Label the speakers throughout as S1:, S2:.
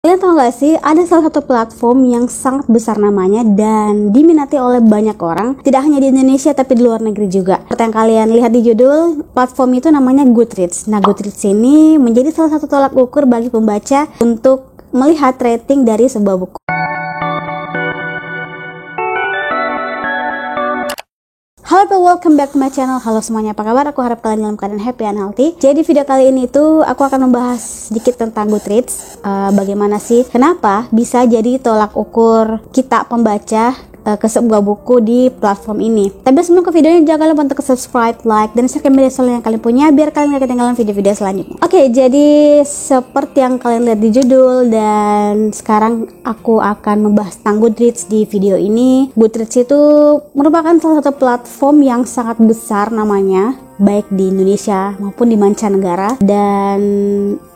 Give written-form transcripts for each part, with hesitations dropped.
S1: Kalian tahu gak sih, ada salah satu platform yang sangat besar namanya dan diminati oleh banyak orang, tidak hanya di Indonesia tapi di luar negeri juga. Seperti yang kalian lihat di judul, platform itu namanya Goodreads. Nah, Goodreads ini menjadi salah satu tolak ukur bagi pembaca untuk melihat rating dari sebuah buku. Halo people, welcome back to my channel. Halo semuanya, apa kabar? Aku harap kalian dalam keadaan happy and healthy. Jadi video kali ini tuh aku akan membahas sedikit tentang Goodreads. Bagaimana sih, kenapa bisa jadi tolak ukur kita pembaca ke sebuah buku di platform ini. Tapi sebelum ke videonya, jangan lupa untuk subscribe, like, dan share ke media sosial yang kalian punya biar kalian gak ketinggalan video-video selanjutnya. Oke, jadi seperti yang kalian lihat di judul, dan sekarang aku akan membahas tentang Goodreads di video ini. Goodreads itu merupakan salah satu platform yang sangat besar namanya, baik di Indonesia maupun di mancanegara. Dan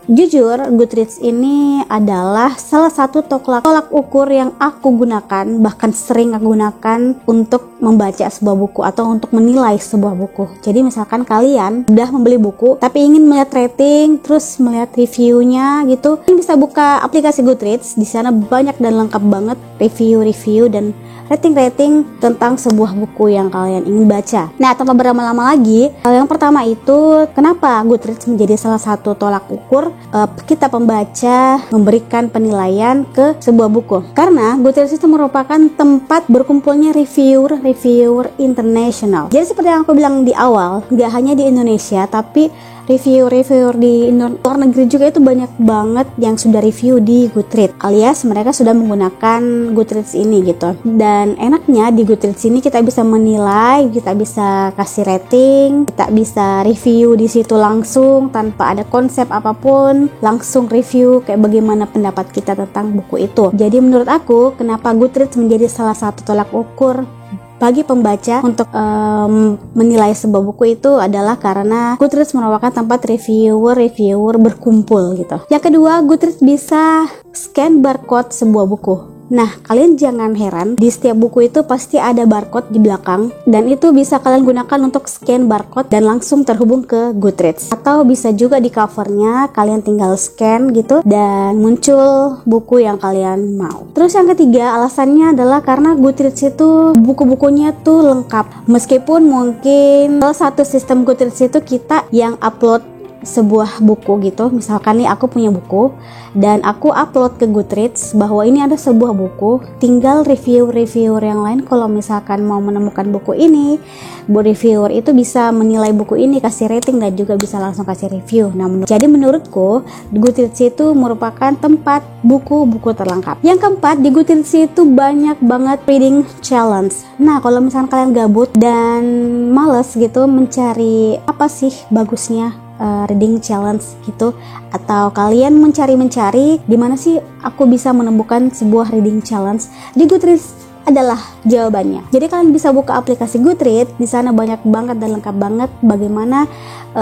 S1: jujur, Goodreads ini adalah salah satu tolak ukur yang aku gunakan, bahkan sering aku gunakan untuk membaca sebuah buku atau untuk menilai sebuah buku. Jadi misalkan kalian udah membeli buku tapi ingin melihat rating, terus melihat reviewnya gitu, kalian bisa buka aplikasi Goodreads. Di sana banyak dan lengkap banget review dan rating tentang sebuah buku yang kalian ingin baca. Nah, tanpa berlama-lama lagi, yang pertama itu kenapa Goodreads menjadi salah satu tolak ukur kita pembaca memberikan penilaian ke sebuah buku. Karena Goodreads itu merupakan tempat berkumpulnya reviewer internasional. Jadi seperti yang aku bilang di awal, gak hanya di Indonesia tapi reviewer di luar negeri juga itu banyak banget yang sudah review di Goodreads, alias mereka sudah menggunakan Goodreads ini gitu. Dan enaknya di Goodreads ini kita bisa menilai, kita bisa kasih rating, kita bisa review di situ langsung tanpa ada konsep apapun, langsung review kayak bagaimana pendapat kita tentang buku itu. Jadi menurut aku, kenapa Goodreads menjadi salah satu tolak ukur bagi pembaca untuk menilai sebuah buku itu adalah karena Goodreads merupakan tempat reviewer berkumpul gitu. Yang kedua, Goodreads bisa scan barcode sebuah buku. Nah, kalian jangan heran, di setiap buku itu pasti ada barcode di belakang, dan itu bisa kalian gunakan untuk scan barcode dan langsung terhubung ke Goodreads. Atau bisa juga di covernya kalian tinggal scan gitu dan muncul buku yang kalian mau. Terus yang ketiga, alasannya adalah karena Goodreads itu buku-bukunya tuh lengkap. Meskipun mungkin salah satu sistem Goodreads itu kita yang upload sebuah buku gitu. Misalkan nih aku punya buku dan aku upload ke Goodreads bahwa ini ada sebuah buku, tinggal reviewer yang lain kalau misalkan mau menemukan buku ini, reviewer itu bisa menilai buku ini, kasih rating dan juga bisa langsung kasih review. Nah, jadi menurutku Goodreads itu merupakan tempat buku-buku terlengkap. Yang keempat, di Goodreads itu banyak banget reading challenge. Nah, kalau misalkan kalian gabut dan males gitu mencari apa sih bagusnya reading challenge gitu, atau kalian mencari di mana sih aku bisa menemukan sebuah reading challenge, di Goodreads adalah jawabannya. Jadi kalian bisa buka aplikasi Goodreads, di sana banyak banget dan lengkap banget bagaimana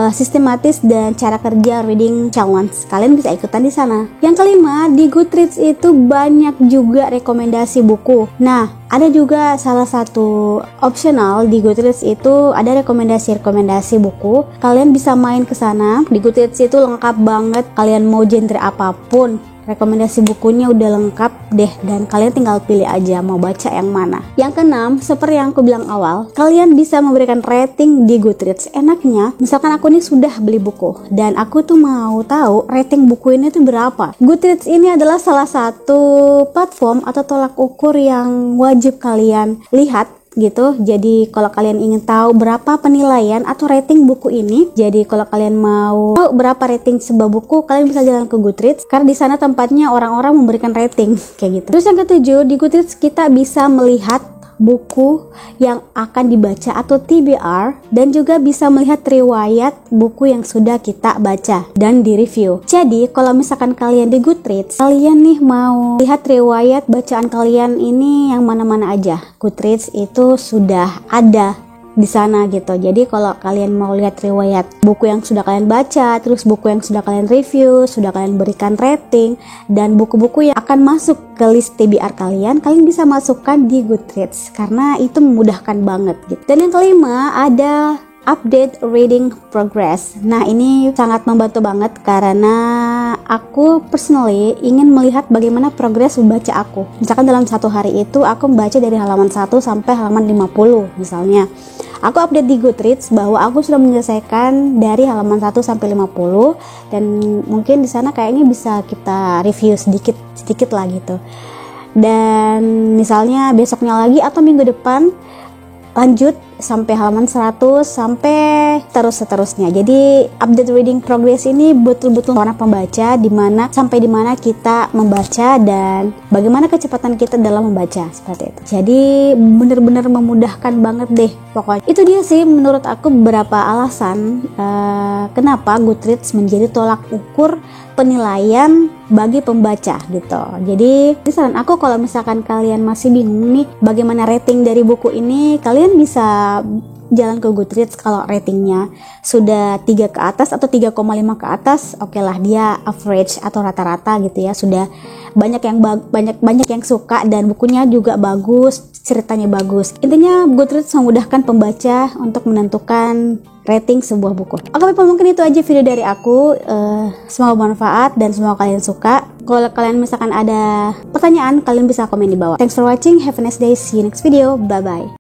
S1: sistematis dan cara kerja reading challenge. Kalian bisa ikutan di sana. Yang kelima, di Goodreads itu banyak juga rekomendasi buku. Nah, ada juga salah satu optional di Goodreads itu ada rekomendasi buku. Kalian bisa main ke sana. Di Goodreads itu lengkap banget. Kalian mau genre apapun, rekomendasi bukunya udah lengkap deh, dan kalian tinggal pilih aja mau baca yang mana. Yang keenam, seperti yang aku bilang awal, kalian bisa memberikan rating di Goodreads. Enaknya, misalkan aku nih sudah beli buku dan aku tuh mau tahu rating buku ini tuh berapa. Goodreads ini adalah salah satu platform atau tolak ukur yang wajib kalian lihat gitu. Jadi kalau kalian ingin tahu berapa penilaian atau rating buku ini, jadi kalau kalian mau tahu berapa rating sebuah buku, kalian bisa jalan ke Goodreads karena di sana tempatnya orang-orang memberikan rating kayak gitu. Terus yang ketujuh, di Goodreads kita bisa melihat buku yang akan dibaca atau TBR, dan juga bisa melihat riwayat buku yang sudah kita baca dan direview. Jadi kalau misalkan kalian di Goodreads, kalian nih mau lihat riwayat bacaan kalian ini yang mana-mana aja, Goodreads itu sudah ada di sana gitu. Jadi kalau kalian mau lihat riwayat buku yang sudah kalian baca, terus buku yang sudah kalian review, sudah kalian berikan rating, dan buku-buku yang akan masuk ke list TBR kalian bisa masukkan di Goodreads karena itu memudahkan banget gitu. Dan yang kelima, ada update reading progress. Nah, ini sangat membantu banget karena karena aku personally ingin melihat bagaimana progres membaca aku. Misalkan dalam satu hari itu aku membaca dari halaman 1 sampai halaman 50 misalnya. Aku update di Goodreads bahwa aku sudah menyelesaikan dari halaman 1 sampai 50 dan mungkin di sana kayaknya bisa kita review sedikit lah gitu. Dan misalnya besoknya lagi atau minggu depan lanjut sampai halaman 100 sampai seterusnya. Jadi update reading progress ini betul-betul warna pembaca sampai di mana kita membaca dan bagaimana kecepatan kita dalam membaca seperti itu. Jadi benar-benar memudahkan banget deh pokoknya. Itu dia sih menurut aku beberapa alasan kenapa Goodreads menjadi tolak ukur penilaian bagi pembaca gitu. Jadi saran aku kalau misalkan kalian masih bingung nih bagaimana rating dari buku ini, kalian bisa jalan ke Goodreads. Kalau ratingnya sudah 3 ke atas atau 3,5 ke atas, oke lah, dia average atau rata-rata gitu ya. Sudah banyak yang suka dan bukunya juga bagus, ceritanya bagus. Intinya Goodreads memudahkan pembaca untuk menentukan rating sebuah buku. Oke, mungkin itu aja video dari aku. Semoga bermanfaat dan semoga kalian suka. Kalau kalian misalkan ada pertanyaan, kalian bisa komen di bawah. Thanks for watching. Have a nice day. See you next video. Bye bye.